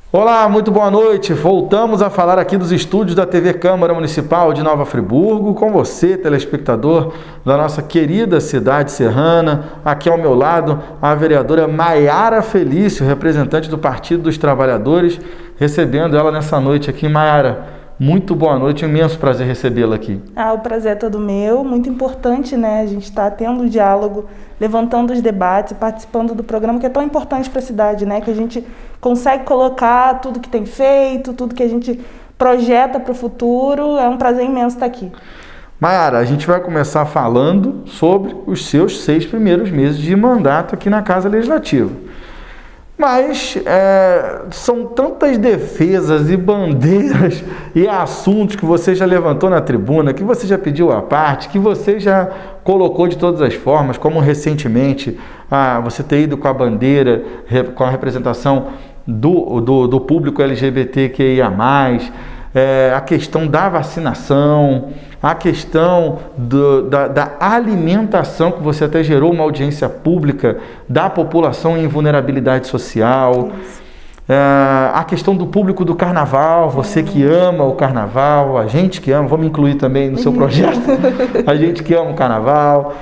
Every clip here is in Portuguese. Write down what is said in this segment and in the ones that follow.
Olá, muito boa noite. Voltamos a falar aqui dos estúdios da TV Câmara Municipal de Nova Friburgo, com você, telespectador da nossa querida cidade serrana. Aqui ao meu lado, a vereadora Maiara Felício, representante do Partido dos Trabalhadores, recebendo ela nessa noite aqui. Maiara, muito boa noite, um imenso prazer recebê-la aqui. O prazer é todo meu, muito importante, né? A gente está tendo um diálogo, levantando os debates, participando do programa que é tão importante para a cidade, né? Que a gente consegue colocar tudo que tem feito, tudo que a gente projeta para o futuro. É um prazer imenso estar aqui. Maiara, a gente vai começar falando sobre os seus 6 primeiros meses de mandato aqui na Casa Legislativa. Mas são tantas defesas e bandeiras e assuntos que você já levantou na tribuna, que você já pediu à parte, que você já colocou de todas as formas, como recentemente você ter ido com a bandeira, com a representação do público LGBTQIA+, a questão da vacinação, a questão da alimentação, que você até gerou uma audiência pública da população em vulnerabilidade social, a questão do público do carnaval, você que ama o carnaval, a gente que ama, vamos incluir também no seu projeto, a gente que ama o carnaval,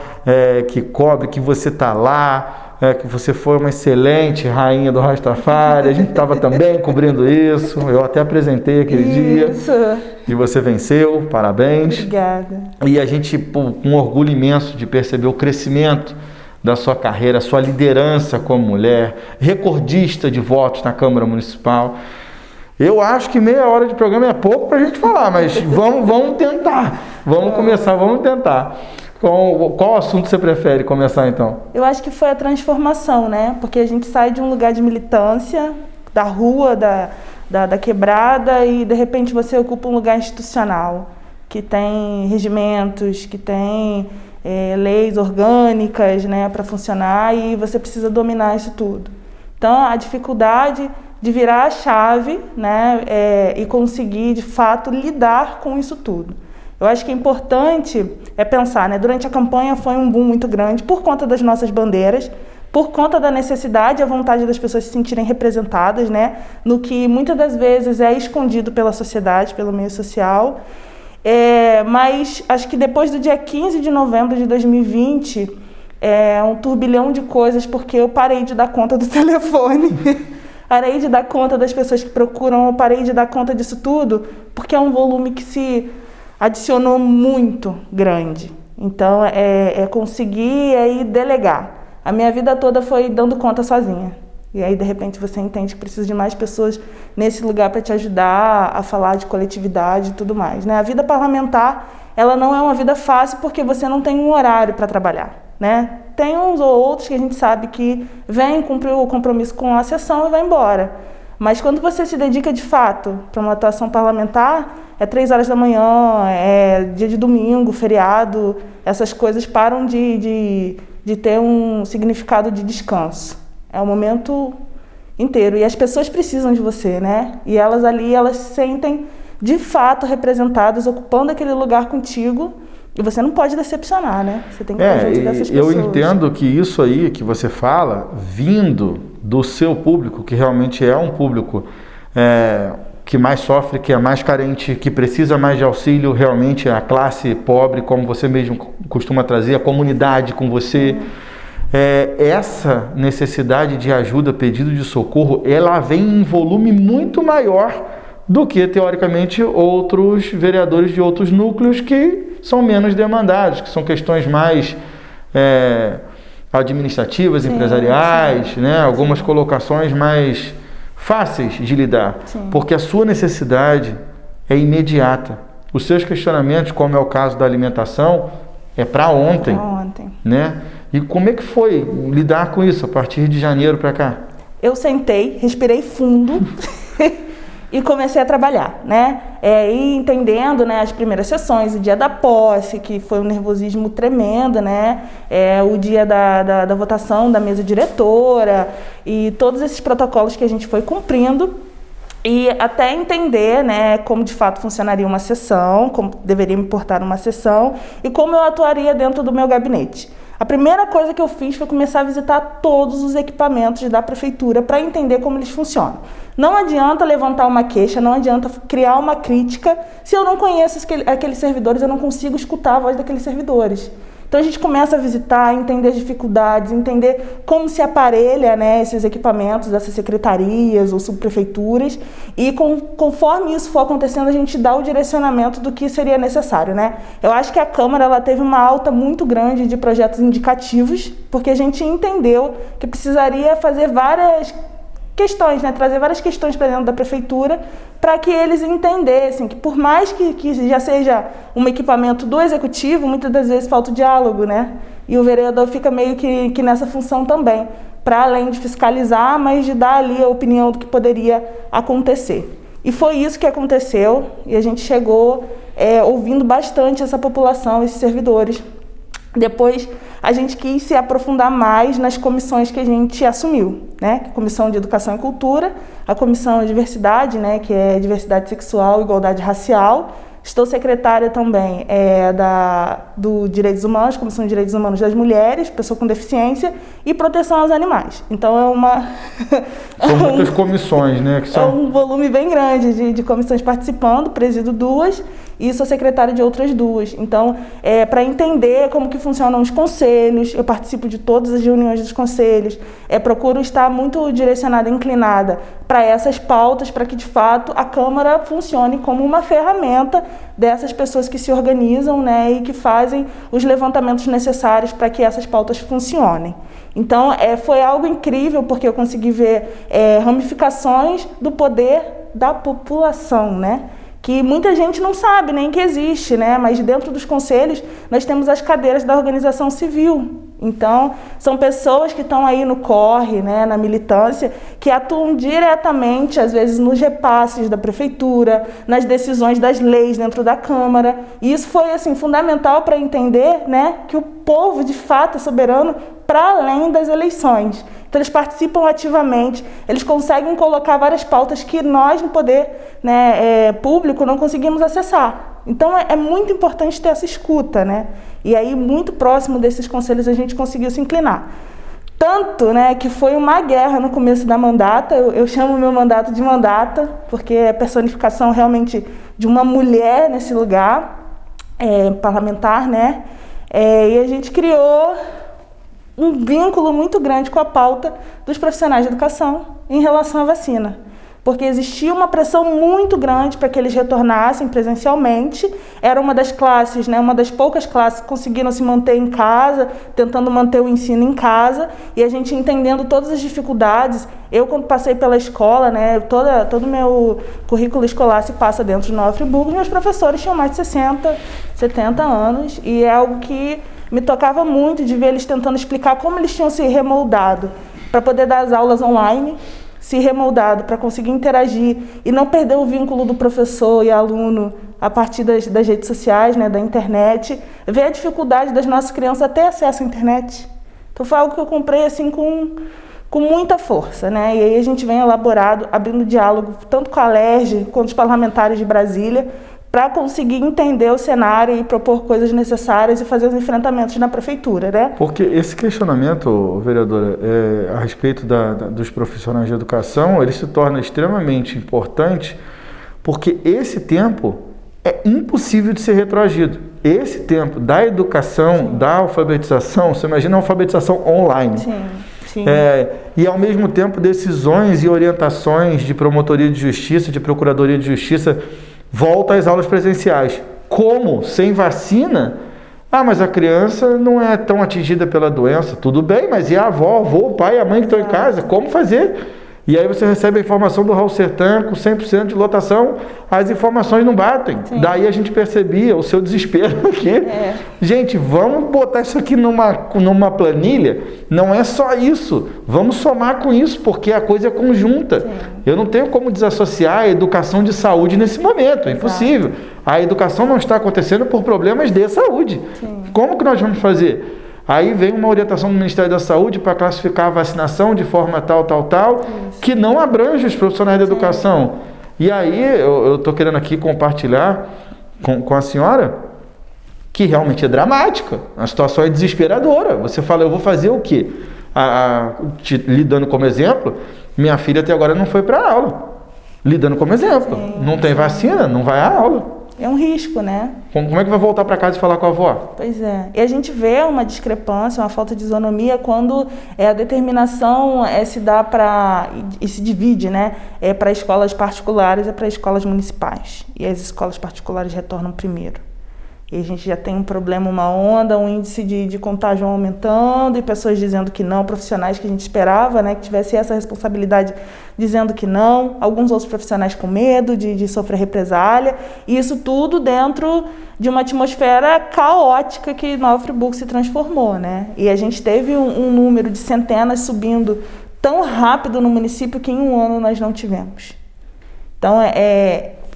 que cobre, que você está lá, que você foi uma excelente rainha do Rastafari, a gente estava também cobrindo isso, eu até apresentei aquele dia, e você venceu, parabéns. Obrigada. E a gente, com um orgulho imenso de perceber o crescimento da sua carreira, a sua liderança como mulher, recordista de votos na Câmara Municipal. Eu acho que meia hora de programa é pouco para a gente falar, mas vamos tentar, vamos tentar. Qual assunto você prefere começar, então? Eu acho que foi a transformação, né? Porque a gente sai de um lugar de militância, da rua, da quebrada, e de repente você ocupa um lugar institucional, que tem regimentos, que tem leis orgânicas, né, para funcionar, e você precisa dominar isso tudo. Então, a dificuldade de virar a chave, né, e conseguir, de fato, lidar com isso tudo. Eu acho que é importante pensar, né? Durante a campanha foi um boom muito grande por conta das nossas bandeiras, por conta da necessidade e a vontade das pessoas se sentirem representadas, né? No que muitas das vezes é escondido pela sociedade, pelo meio social. Mas acho que depois do dia 15 de novembro de 2020, um turbilhão de coisas, porque eu parei de dar conta do telefone. Parei de dar conta das pessoas que procuram, eu parei de dar conta disso tudo, porque é um volume que se adicionou muito grande. Então, conseguir delegar. A minha vida toda foi dando conta sozinha. E aí, de repente, você entende que precisa de mais pessoas nesse lugar para te ajudar a falar de coletividade e tudo mais, né? A vida parlamentar, ela não é uma vida fácil porque você não tem um horário para trabalhar, né? Tem uns ou outros que a gente sabe que vem cumprir o compromisso com a sessão e vai embora. Mas quando você se dedica de fato para uma atuação parlamentar, 3 horas da manhã, dia de domingo, feriado, essas coisas param de ter um significado de descanso. É o momento inteiro. E as pessoas precisam de você, né? E elas ali, elas se sentem de fato representadas, ocupando aquele lugar contigo. E você não pode decepcionar, né? Você tem que estar junto dessas pessoas. Eu entendo que isso aí que você fala, vindo do seu público, que realmente é um público que mais sofre, que é mais carente, que precisa mais de auxílio, realmente a classe pobre, como você mesmo costuma trazer, a comunidade com você. Essa necessidade de ajuda, pedido de socorro, ela vem em volume muito maior do que, teoricamente, outros vereadores de outros núcleos que são menos demandados, que são questões mais administrativas, empresariais, né? Algumas colocações mais fáceis de lidar, porque a sua necessidade é imediata. Os seus questionamentos, como é o caso da alimentação, é para ontem, né? E como é que foi lidar com isso a partir de janeiro para cá? Eu sentei, respirei fundo e comecei a trabalhar, né? E entendendo, né, as primeiras sessões, o dia da posse, que foi um nervosismo tremendo, né? O dia da votação da mesa diretora e todos esses protocolos que a gente foi cumprindo. E até entender, né, como de fato funcionaria uma sessão, como deveria me portar uma sessão e como eu atuaria dentro do meu gabinete. A primeira coisa que eu fiz foi começar a visitar todos os equipamentos da prefeitura para entender como eles funcionam. Não adianta levantar uma queixa, não adianta criar uma crítica, se eu não conheço aqueles servidores, eu não consigo escutar a voz daqueles servidores. Então a gente começa a visitar, entender as dificuldades, entender como se aparelha, né, esses equipamentos, essas secretarias ou subprefeituras, e conforme isso for acontecendo, a gente dá o direcionamento do que seria necessário, né? Eu acho que a Câmara ela teve uma alta muito grande de projetos indicativos, porque a gente entendeu que precisaria fazer várias questões, né, trazer várias questões para dentro da prefeitura para que eles entendessem que por mais que já seja um equipamento do executivo, muitas das vezes falta o diálogo, né? E o vereador fica meio que nessa função também, para além de fiscalizar, mas de dar ali a opinião do que poderia acontecer. E foi isso que aconteceu e a gente chegou ouvindo bastante essa população, esses servidores. Depois, a gente quis se aprofundar mais nas comissões que a gente assumiu, né? A Comissão de Educação e Cultura, a Comissão de Diversidade, né? Que é Diversidade Sexual e Igualdade Racial. Estou secretária também do Direitos Humanos, Comissão de Direitos Humanos das Mulheres, Pessoa com Deficiência e Proteção aos Animais. Então, é uma... São muitas comissões, né? Que são... É um volume bem grande de comissões participando, presido 2 e sou secretária de outras 2. Então, para entender como que funcionam os conselhos, eu participo de todas as reuniões dos conselhos, procuro estar muito direcionada, inclinada para essas pautas, para que, de fato, a Câmara funcione como uma ferramenta dessas pessoas que se organizam, né, e que fazem os levantamentos necessários para que essas pautas funcionem. Então, foi algo incrível, porque eu consegui ver ramificações do poder da população, né? Que muita gente não sabe nem que existe, né? Mas dentro dos conselhos nós temos as cadeiras da organização civil. Então, são pessoas que estão aí no corre, né, na militância, que atuam diretamente, às vezes, nos repasses da prefeitura, nas decisões das leis dentro da Câmara. E isso foi, assim, fundamental para entender, né, que o povo, de fato, é soberano para além das eleições. Então, eles participam ativamente, eles conseguem colocar várias pautas que nós, no poder, né, público, não conseguimos acessar. Então, é muito importante ter essa escuta, né? E aí, muito próximo desses conselhos, a gente conseguiu se inclinar. Tanto, né, que foi uma guerra no começo da mandata, eu chamo o meu mandato de mandata, porque é personificação realmente de uma mulher nesse lugar, parlamentar, né? E a gente criou um vínculo muito grande com a pauta dos profissionais de educação em relação à vacina. Porque existia uma pressão muito grande para que eles retornassem presencialmente. Era uma das classes, né, uma das poucas classes que conseguiram se manter em casa, tentando manter o ensino em casa, e a gente entendendo todas as dificuldades. Eu, quando passei pela escola, né, todo o meu currículo escolar se passa dentro de Nova Friburgo, meus professores tinham mais de 60, 70 anos, e é algo que me tocava muito de ver eles tentando explicar como eles tinham se remoldado para poder dar as aulas online, se remoldado para conseguir interagir e não perder o vínculo do professor e aluno a partir das redes sociais, né, da internet, ver a dificuldade das nossas crianças ter acesso à internet. Então foi algo que eu comprei assim com muita força, né? E aí a gente vem elaborado, abrindo diálogo tanto com a LERJ quanto os parlamentares de Brasília, para conseguir entender o cenário e propor coisas necessárias e fazer os enfrentamentos na prefeitura, né? Porque esse questionamento, vereadora, a respeito dos profissionais de educação, ele se torna extremamente importante, porque esse tempo é impossível de ser retroagido. Esse tempo da educação, sim, da alfabetização, você imagina a alfabetização online. Sim, sim. E ao mesmo tempo decisões e orientações de promotoria de justiça, de procuradoria de justiça, volta às aulas presenciais. Como? Sem vacina? Mas a criança não é tão atingida pela doença. Tudo bem, mas e a avó, o avô, o pai e a mãe que estão em casa? Como fazer? E aí você recebe a informação do Raul Sertã com 100% de lotação, as informações não batem. Sim. Daí a gente percebia o seu desespero aqui. Gente, vamos botar isso aqui numa planilha? Não é só isso. Vamos somar com isso, porque a coisa é conjunta. Sim. Eu não tenho como desassociar a educação de saúde nesse momento. É impossível. A educação não está acontecendo por problemas de saúde. Sim. Como que nós vamos fazer? Aí vem uma orientação do Ministério da Saúde para classificar a vacinação de forma tal, isso, que não abrange os profissionais da educação. E aí eu estou querendo aqui compartilhar com a senhora que realmente é dramática, a situação é desesperadora. Você fala, eu vou fazer o quê? Lhe dando como exemplo, minha filha até agora não foi para a aula. Lhe dando como exemplo, não tem vacina, não vai à aula. É um risco, né? Como é que vai voltar para casa e falar com a avó? Pois é. E a gente vê uma discrepância, uma falta de isonomia quando a determinação se dá para e se divide, né? Para escolas particulares e para escolas municipais. E as escolas particulares retornam primeiro. E a gente já tem um problema, uma onda, um índice de contágio aumentando e pessoas dizendo que não, profissionais que a gente esperava, né, que tivesse essa responsabilidade dizendo que não, alguns outros profissionais com medo de sofrer represália, e isso tudo dentro de uma atmosfera caótica que Nova Friburgo se transformou, né? E a gente teve um número de centenas subindo tão rápido no município que em um ano nós não tivemos. Então,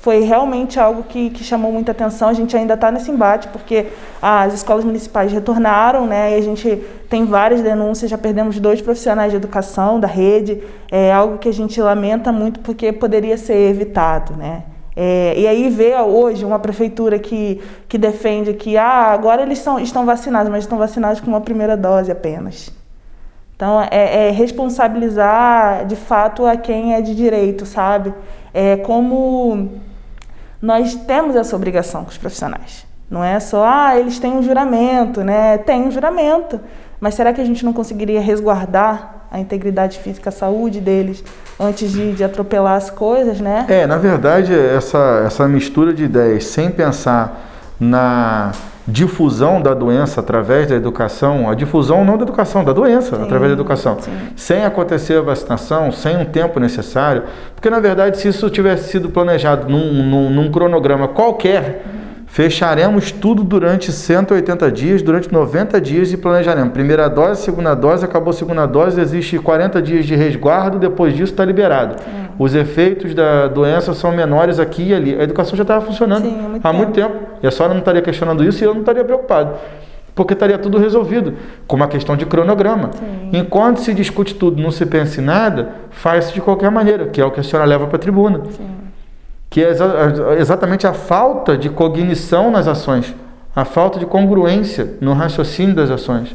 foi realmente algo que chamou muita atenção. A gente ainda está nesse embate, porque as escolas municipais retornaram, né? E a gente tem várias denúncias, já perdemos 2 profissionais de educação da rede, é algo que a gente lamenta muito, porque poderia ser evitado, né? E aí vê hoje uma prefeitura que defende que agora eles estão vacinados, mas estão vacinados com uma primeira dose apenas. Então, responsabilizar, de fato, a quem é de direito, sabe? Como nós temos essa obrigação com os profissionais. Não é só, eles têm um juramento, né? Tem um juramento. Mas será que a gente não conseguiria resguardar a integridade física, a saúde deles, antes de atropelar as coisas, né? Na verdade, essa mistura de ideias, sem pensar na difusão da doença através da educação, a difusão não da educação, da doença através da educação, sem acontecer a vacinação, sem um tempo necessário, porque na verdade se isso tivesse sido planejado num cronograma qualquer, fecharemos tudo durante 180 dias, durante 90 dias e planejaremos. Primeira dose, segunda dose, acabou a segunda dose, existe 40 dias de resguardo, depois disso está liberado. Os efeitos da doença são menores aqui e ali. A educação já estava funcionando há muito tempo. E a senhora não estaria questionando isso e eu não estaria preocupado. Porque estaria tudo resolvido, com uma questão de cronograma. Enquanto se discute tudo, não se pensa em nada, faz-se de qualquer maneira, que é o que a senhora leva para a tribuna. Que é exatamente a falta de cognição nas ações, a falta de congruência no raciocínio das ações.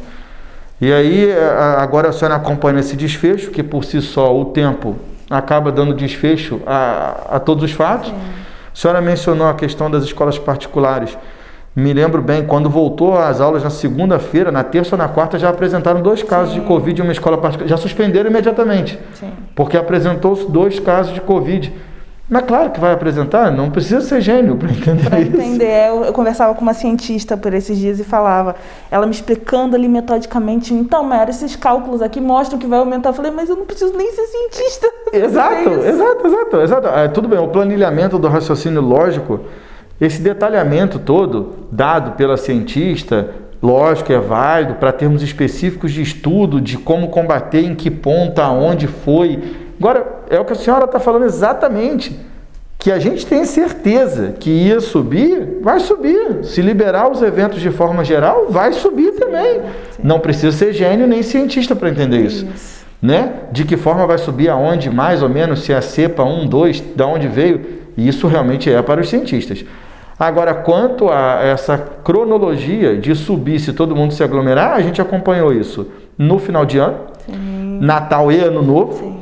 E aí, agora a senhora acompanha esse desfecho, que por si só o tempo acaba dando desfecho a todos os fatos. A senhora mencionou a questão das escolas particulares. Me lembro bem, quando voltou às aulas na segunda-feira, na terça ou na quarta, já apresentaram 2 casos de Covid em uma escola particular. Já suspenderam imediatamente, porque apresentou-se 2 casos de Covid. Mas claro que vai apresentar, não precisa ser gênio para entender isso. Eu conversava com uma cientista por esses dias e falava, ela me explicando ali metodicamente, então, Mera, esses cálculos aqui mostram que vai aumentar. Eu falei, mas eu não preciso nem ser cientista. Exato. Tudo bem, o planilhamento do raciocínio lógico, esse detalhamento todo dado pela cientista, lógico, é válido para termos específicos de estudo, de como combater, em que ponto, aonde foi. Agora, é o que a senhora está falando exatamente, que a gente tem certeza que ia subir, vai subir. Se liberar os eventos de forma geral, vai subir também. Não precisa ser gênio nem cientista para entender isso. Né? De que forma vai subir, aonde, mais ou menos, se é a cepa 1, 2, de onde veio, isso realmente é para os cientistas. Agora, quanto a essa cronologia de subir, se todo mundo se aglomerar, a gente acompanhou isso no final de ano, Natal e Ano Novo.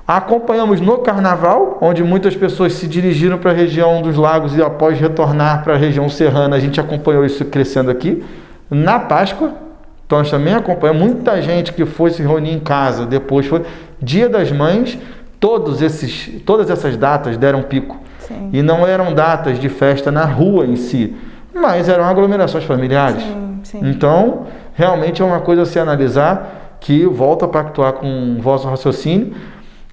Acompanhamos no Carnaval, onde muitas pessoas se dirigiram para a região dos lagos e após retornar para a região serrana, a gente acompanhou isso crescendo aqui. Na Páscoa, então nós também acompanhamos muita gente que foi se reunir em casa, depois foi Dia das Mães, todas essas datas deram pico. E não eram datas de festa na rua em si, mas eram aglomerações familiares. Então, realmente é uma coisa a se analisar, que volta a pactuar com o vosso raciocínio.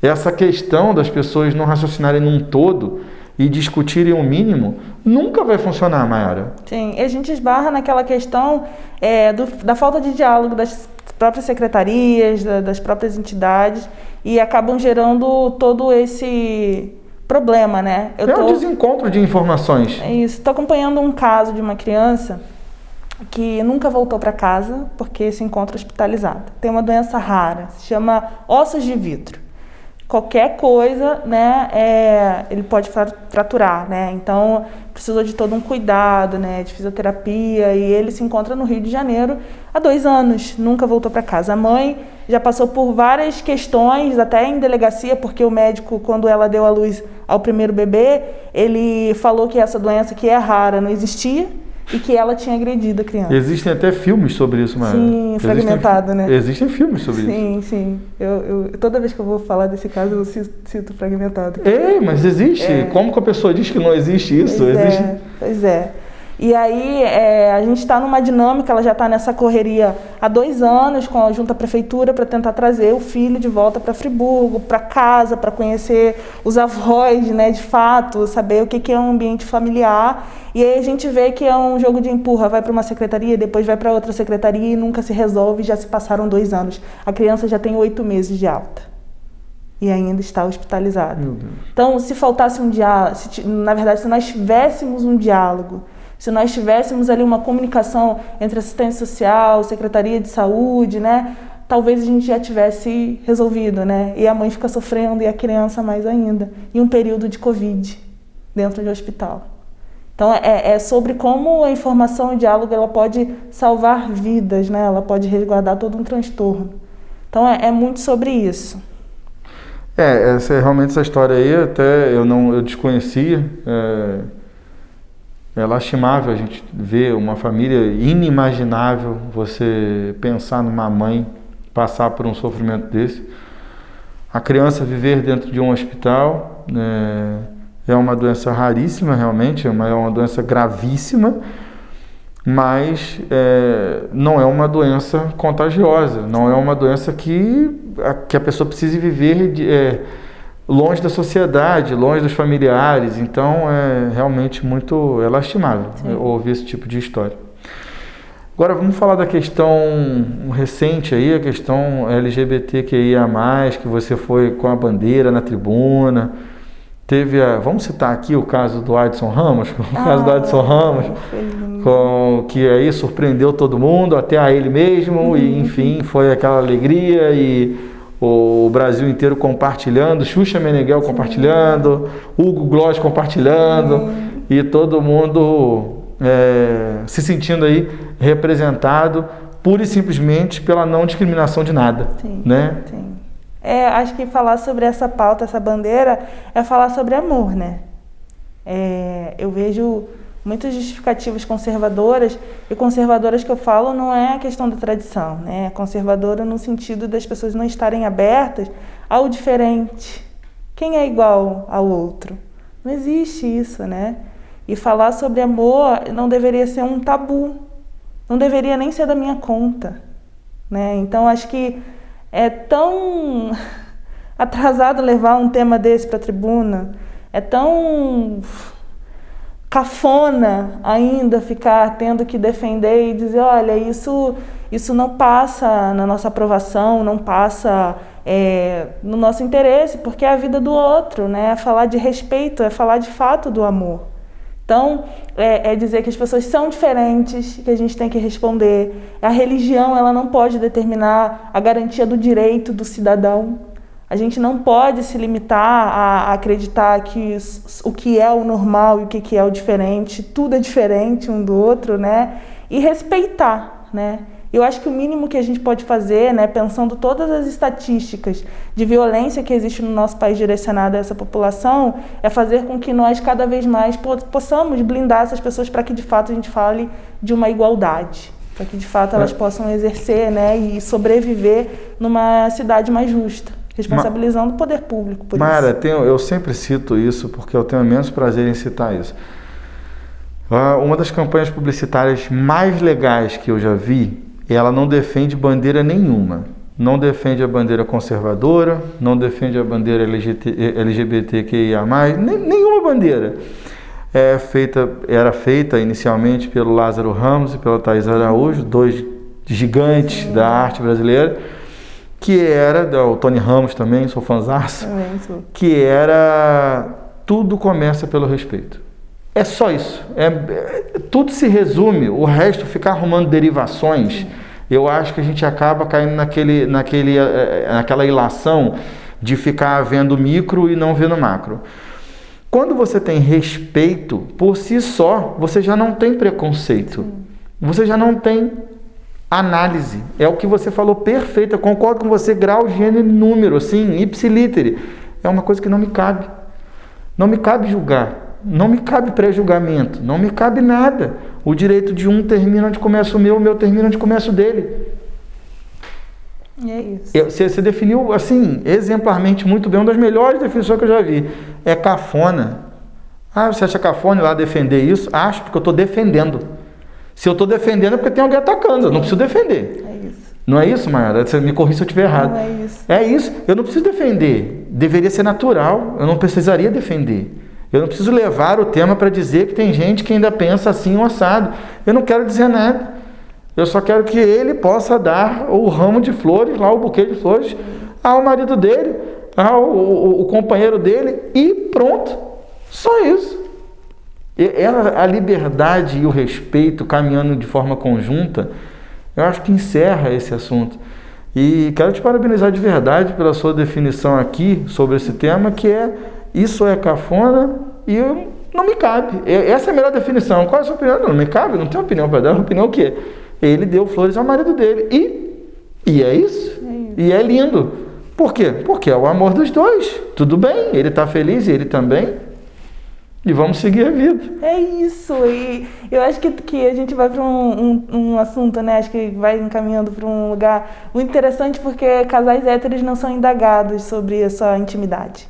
Essa questão das pessoas não raciocinarem num todo e discutirem o mínimo, nunca vai funcionar, Mayara. Sim, e a gente esbarra naquela questão da falta de diálogo das próprias secretarias, das próprias entidades, e acabam gerando todo esse problema, né? Um desencontro de informações. É isso. Estou acompanhando um caso de uma criança que nunca voltou para casa porque se encontra hospitalizada. Tem uma doença rara, se chama ossos de vidro. qualquer coisa, né, ele pode fraturar, né? Então, precisou de todo um cuidado, né, de fisioterapia, e ele se encontra no Rio de Janeiro há 2 anos, nunca voltou para casa. A mãe já passou por várias questões, até em delegacia, porque o médico, quando ela deu à luz ao primeiro bebê, ele falou que essa doença, que é rara, não existia, e que ela tinha agredido a criança. Existem até filmes sobre isso, Mara. Sim, fragmentado, né? Existem filmes sobre isso. Sim, sim. Toda vez que eu vou falar desse caso, eu cito fragmentado. Mas existe. Como que a pessoa diz que não existe isso? Pois é. E aí, a gente está numa dinâmica, ela já está nessa correria há 2 anos, junto à prefeitura, para tentar trazer o filho de volta para Friburgo, para casa, para conhecer os avós, né, de fato, saber o que é um ambiente familiar. E aí a gente vê que é um jogo de empurra, vai para uma secretaria, depois vai para outra secretaria e nunca se resolve, já se passaram 2 anos. A criança já tem 8 meses de alta e ainda está hospitalizada. Então, se faltasse um diálogo, na verdade, se nós tivéssemos um diálogo, se nós tivéssemos ali uma comunicação entre assistência social, secretaria de saúde, né, talvez a gente já tivesse resolvido, né? E a mãe fica sofrendo e a criança mais ainda. E um período de Covid dentro de um hospital. Então, é sobre como a informação e o diálogo ela pode salvar vidas, né? Ela pode resguardar todo um transtorno. Então, é muito sobre isso. Realmente essa história aí, até eu desconhecia. É lastimável a gente ver uma família, inimaginável você pensar numa mãe passar por um sofrimento desse. A criança viver dentro de um hospital é uma doença raríssima, realmente, é uma doença gravíssima, mas não é uma doença contagiosa, não é uma doença que a pessoa precise viver longe da sociedade, longe dos familiares. Então é realmente muito lastimável ouvir esse tipo de história. Agora vamos falar da questão recente aí, a questão LGBTQIA+, que você foi com a bandeira na tribuna. Vamos citar aqui o caso do Adson Ramos, que aí surpreendeu todo mundo, até a ele mesmo, e enfim, foi aquela alegria e o Brasil inteiro compartilhando, Xuxa Meneghel compartilhando, Hugo Gloss compartilhando, e todo mundo se sentindo aí representado pura e simplesmente pela não discriminação de nada. Né? Sim. Acho que falar sobre essa pauta, essa bandeira, é falar sobre amor, né? Eu vejo muitas justificativas conservadoras, e conservadoras que eu falo não é a questão da tradição, né? É conservadora no sentido das pessoas não estarem abertas ao diferente. Quem é igual ao outro? Não existe isso, né? E falar sobre amor não deveria ser um tabu, não deveria nem ser da minha conta, né? Então acho que é tão atrasado levar um tema desse para a tribuna, é tão cafona ainda ficar tendo que defender e dizer, olha, isso não passa na nossa aprovação, não passa no nosso interesse, porque é a vida do outro, né? É falar de respeito, é falar de fato do amor. Então, é dizer que as pessoas são diferentes, que a gente tem que responder. A religião, ela não pode determinar a garantia do direito do cidadão. A gente não pode se limitar a acreditar que o que é o normal e o que é o diferente, tudo é diferente um do outro, né? E respeitar, né? Eu acho que o mínimo que a gente pode fazer, né, pensando todas as estatísticas de violência que existe no nosso país direcionada a essa população, é fazer com que nós cada vez mais possamos blindar essas pessoas para que de fato a gente fale de uma igualdade, para que de fato elas possam exercer, né, e sobreviver numa cidade mais justa, responsabilizando o poder público por Mara, isso. eu sempre cito isso porque eu tenho imenso prazer em citar isso. Uma das campanhas publicitárias mais legais que eu já vi, ela não defende bandeira nenhuma. Não defende a bandeira conservadora, não defende a bandeira LGBTQIA+, nenhuma bandeira. Era feita inicialmente pelo Lázaro Ramos e pela Thaís Araújo, 2 gigantes da arte brasileira, que era, o Tony Ramos também, sou fãzaço, que era tudo começa pelo respeito. É só isso. Tudo se resume, o resto ficar arrumando derivações, eu acho que a gente acaba caindo naquela ilação de ficar vendo micro e não vendo macro. Quando você tem respeito, por si só, você já não tem preconceito. Você já não tem análise. É o que você falou perfeito. Eu concordo com você, grau, gênero e número, assim, ipsilítere. É uma coisa que não me cabe. Não me cabe julgar. Não me cabe pré-julgamento. Não me cabe nada. O direito de um termina onde começa o meu termina onde começa o dele. E é isso. Você definiu, assim, exemplarmente muito bem, uma das melhores definições que eu já vi. É cafona. Ah, você acha cafona ir lá defender isso? Acho, porque eu estou defendendo. Se eu estou defendendo é porque tem alguém atacando, eu não preciso defender. É isso. Não é isso, Mayara? Você me corrija se eu estiver errado. Não é isso. É isso. Eu não preciso defender. Deveria ser natural. Eu não precisaria defender. Eu não preciso levar o tema para dizer que tem gente que ainda pensa assim ou assado. Eu não quero dizer nada. Eu só quero que ele possa dar o ramo de flores, lá o buquê de flores, ao marido dele, ao companheiro dele e pronto. Só isso. A liberdade e o respeito caminhando de forma conjunta, eu acho que encerra esse assunto. E quero te parabenizar de verdade pela sua definição aqui sobre esse tema, que é isso é cafona e não me cabe. Essa é a melhor definição. Qual é a sua opinião? Não me cabe, não tenho opinião para dar. A opinião é o quê? Ele deu flores ao marido dele. E é isso. E é lindo. Por quê? Porque é o amor dos dois. Tudo bem, ele está feliz e ele também. E vamos seguir a vida. É isso. E eu acho que a gente vai para um assunto, né? Acho que vai encaminhando para um lugar muito interessante, porque casais héteros não são indagados sobre a sua intimidade,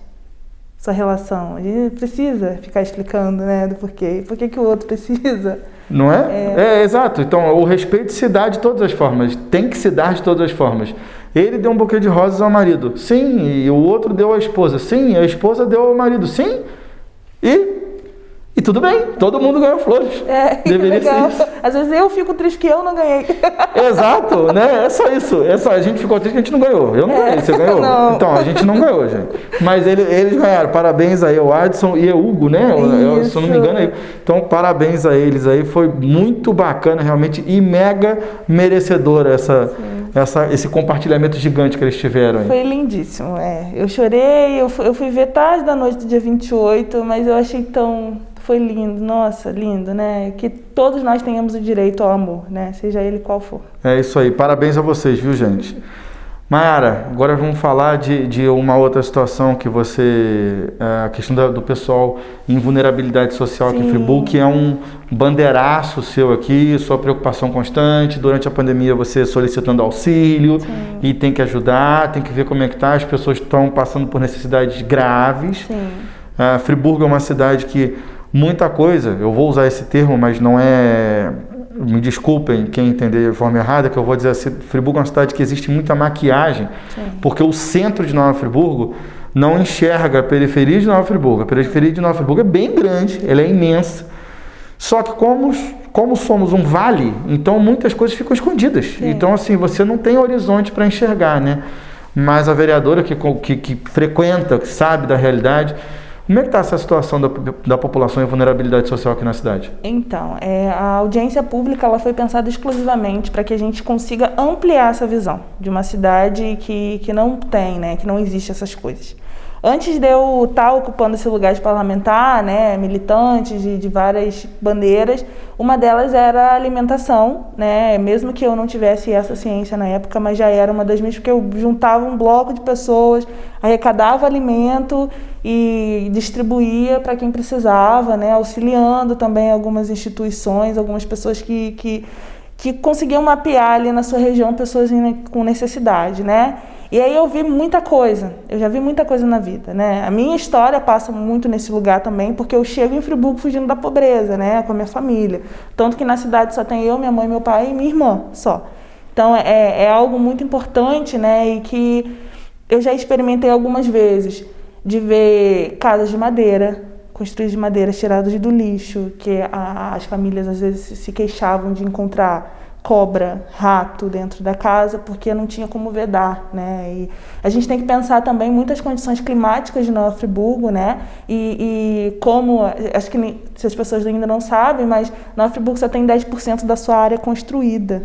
sua relação. A gente precisa ficar explicando, né, do porquê. Por que o outro precisa. Não é? Exato. Então, o respeito se dá de todas as formas. Tem que se dar de todas as formas. Ele deu um buquê de rosas ao marido. Sim. E o outro deu à esposa. Sim. A esposa deu ao marido. Sim. E tudo bem. Todo mundo ganhou flores. Deveria legal. ser isso. Às vezes eu fico triste que eu não ganhei. Exato, né? É só isso. A gente ficou triste que a gente não ganhou. Eu não ganhei, você ganhou? Não. Então, a gente não ganhou, gente. Mas eles ganharam. Parabéns aí ao Adson e ao Hugo, né? Se eu não me engano aí. Então, parabéns a eles aí. Foi muito bacana, realmente, e mega merecedora esse compartilhamento gigante que eles tiveram aí. Foi lindíssimo, Eu chorei, eu fui ver tarde da noite do dia 28, mas eu achei foi lindo, nossa, lindo, né? Que todos nós tenhamos o direito ao amor, né? Seja ele qual for. É isso aí, parabéns a vocês, viu, gente? Mayara, agora vamos falar de uma outra situação que a questão do pessoal em vulnerabilidade social aqui em Friburgo, que é um bandeiraço seu aqui, sua preocupação constante, durante a pandemia você solicitando auxílio e tem que ajudar, tem que ver como é que tá, as pessoas estão passando por necessidades graves. Friburgo é uma cidade que muita coisa, eu vou usar esse termo, mas não é... Me desculpem quem entender de forma errada, que eu vou dizer assim, Friburgo é uma cidade que existe muita maquiagem, porque o centro de Nova Friburgo não enxerga a periferia de Nova Friburgo. A periferia de Nova Friburgo é bem grande, ela é imensa, só que como somos um vale, então muitas coisas ficam escondidas. Então assim, você não tem horizonte para enxergar, né? Mas a vereadora que frequenta, que sabe da realidade... Como é que está essa situação da população em vulnerabilidade social aqui na cidade? Então, a audiência pública ela foi pensada exclusivamente para que a gente consiga ampliar essa visão de uma cidade que não tem, né, que não existe essas coisas. Antes de eu estar ocupando esse lugar de parlamentar, né, militante de várias bandeiras, uma delas era a alimentação, né, mesmo que eu não tivesse essa ciência na época, mas já era uma das minhas, porque eu juntava um bloco de pessoas, arrecadava alimento e distribuía para quem precisava, né, auxiliando também algumas instituições, algumas pessoas que conseguiam mapear ali na sua região pessoas com necessidade, né? E aí eu vi muita coisa, eu já vi muita coisa na vida, né? A minha história passa muito nesse lugar também, porque eu chego em Friburgo fugindo da pobreza, né? Com a minha família. Tanto que na cidade só tem eu, minha mãe, meu pai e minha irmã, só. Então é algo muito importante, né? E que eu já experimentei algumas vezes, de ver casas de madeira, construídas de madeira, tiradas do lixo, que as famílias às vezes se queixavam de encontrar cobra, rato dentro da casa, porque não tinha como vedar, né? E a gente tem que pensar também muitas condições climáticas de Nova Friburgo, né? E como, acho que se as pessoas ainda não sabem, mas Nova Friburgo só tem 10% da sua área construída.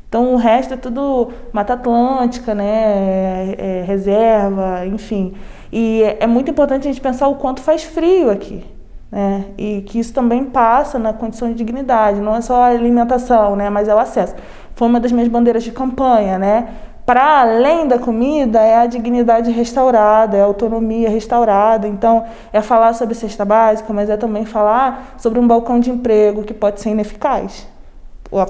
Então, o resto é tudo Mata Atlântica, né? Reserva, enfim. E é muito importante a gente pensar o quanto faz frio aqui, né? E que isso também passa na condição de dignidade. Não é só a alimentação, né? Mas é o acesso. Foi uma das minhas bandeiras de campanha, né? Para além da comida, é a dignidade restaurada, é a autonomia restaurada. Então, é falar sobre cesta básica, mas é também falar sobre um balcão de emprego que pode ser ineficaz.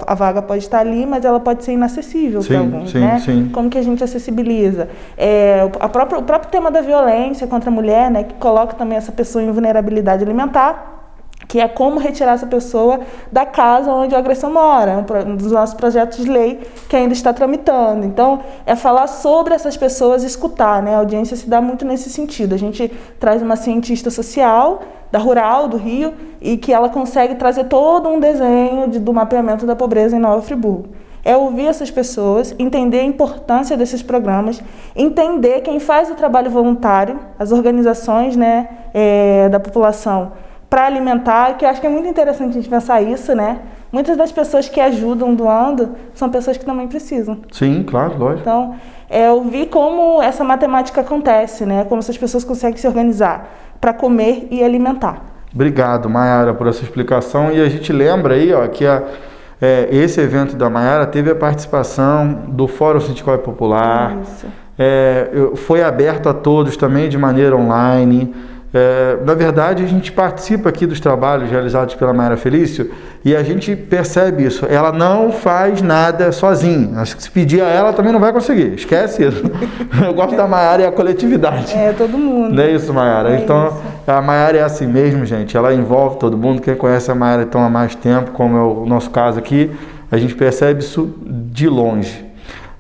A vaga pode estar ali, mas ela pode ser inacessível para alguns, né? Sim. Como que a gente acessibiliza? O próprio tema da violência contra a mulher, né, que coloca também essa pessoa em vulnerabilidade alimentar, que é como retirar essa pessoa da casa onde a agressão mora, um dos nossos projetos de lei que ainda está tramitando. Então, é falar sobre essas pessoas e escutar, né? A audiência se dá muito nesse sentido. A gente traz uma cientista social da Rural, do Rio, e que ela consegue trazer todo um desenho do mapeamento da pobreza em Nova Friburgo. É ouvir essas pessoas, entender a importância desses programas, entender quem faz o trabalho voluntário, as organizações, né, da população, para alimentar, que eu acho que é muito interessante a gente pensar isso, né? Muitas das pessoas que ajudam doando são pessoas que também precisam. Sim, claro, lógico. Então, ouvir como essa matemática acontece, né? Como essas pessoas conseguem se organizar para comer e alimentar. Obrigado, Mayara, por essa explicação. E a gente lembra aí, ó, que esse evento da Mayara teve a participação do Fórum Sindical e Popular. Isso. Foi aberto a todos também de maneira online. Na verdade, a gente participa aqui dos trabalhos realizados pela Mayara Felício e a gente percebe isso. Ela não faz nada sozinha. Acho que se pedir a ela também não vai conseguir. Esquece isso. Eu gosto da Mayara e a coletividade. Todo mundo. Não é isso, Mayara? Então, isso. A Mayara é assim mesmo, gente. Ela envolve todo mundo. Quem conhece a Mayara então há mais tempo, como é o nosso caso aqui, a gente percebe isso de longe.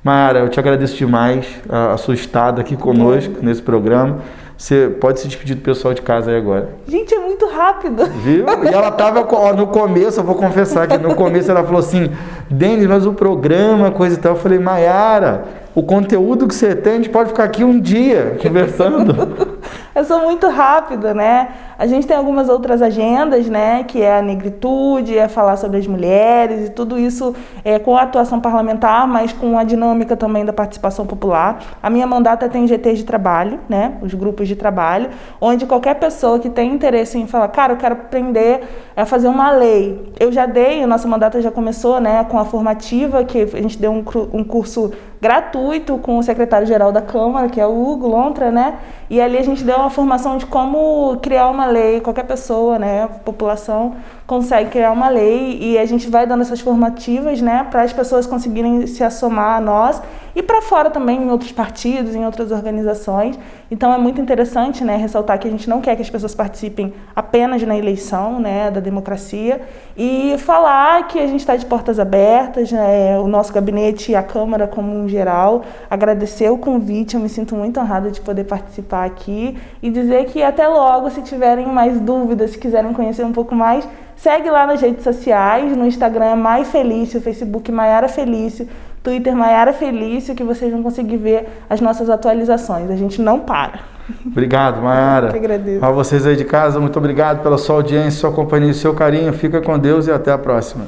Mayara, eu te agradeço demais a sua estada aqui conosco nesse programa. Você pode se despedir do pessoal de casa aí agora. Gente, é muito rápido. Viu? E ela estava no começo, eu vou confessar que no começo ela falou assim, Denis, mas o programa, coisa e tal. Eu falei, Mayara, o conteúdo que você tem, a gente pode ficar aqui um dia conversando. Eu sou muito rápida, né? A gente tem algumas outras agendas, né? Que é a negritude, é falar sobre as mulheres e tudo isso com a atuação parlamentar, mas com a dinâmica também da participação popular. A minha mandata tem GTs de trabalho, né? Os grupos de trabalho, onde qualquer pessoa que tem interesse em falar, cara, eu quero aprender a fazer uma lei. Eu já dei, a nossa mandata já começou, né? Com a formativa, que a gente deu um curso gratuito com o secretário-geral da Câmara, que é o Hugo Lontra, né? E ali a gente deu uma formação de como criar uma lei. Qualquer pessoa, né, a população consegue criar uma lei e a gente vai dando essas formativas, né, para as pessoas conseguirem se assomar a nós e para fora também em outros partidos, em outras organizações. Então é muito interessante, né, ressaltar que a gente não quer que as pessoas participem apenas na eleição, né, da democracia e falar que a gente está de portas abertas, né, o nosso gabinete e a Câmara como um geral, agradecer o convite, eu me sinto muito honrada de poder participar aqui e dizer que até logo, se tiverem mais dúvidas, se quiserem conhecer um pouco mais, segue lá nas redes sociais, no Instagram é Mai Felício, Facebook Mayara Felício, Twitter Mayara Felício, que vocês vão conseguir ver as nossas atualizações. A gente não para. Obrigado, Mayara. Eu que agradeço. A vocês aí de casa, muito obrigado pela sua audiência, sua companhia e seu carinho. Fica com Deus e até a próxima.